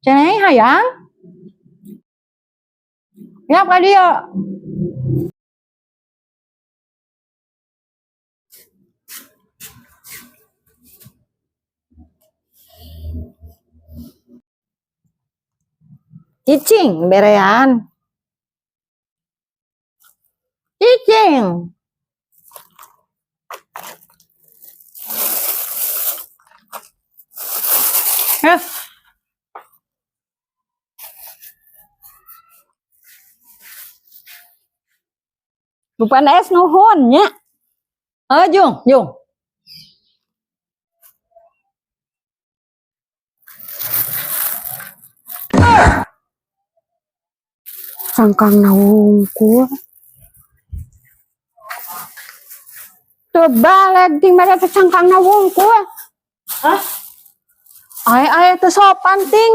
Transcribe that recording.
Cenai hayang. Ngap ka dia. Cicing berean. Cicing. Bukan es nuhun nya. Jung. Sangkang nawungku. Coba lagi mereka sangkang nawungku. Hah? Ay, itu sopan ting.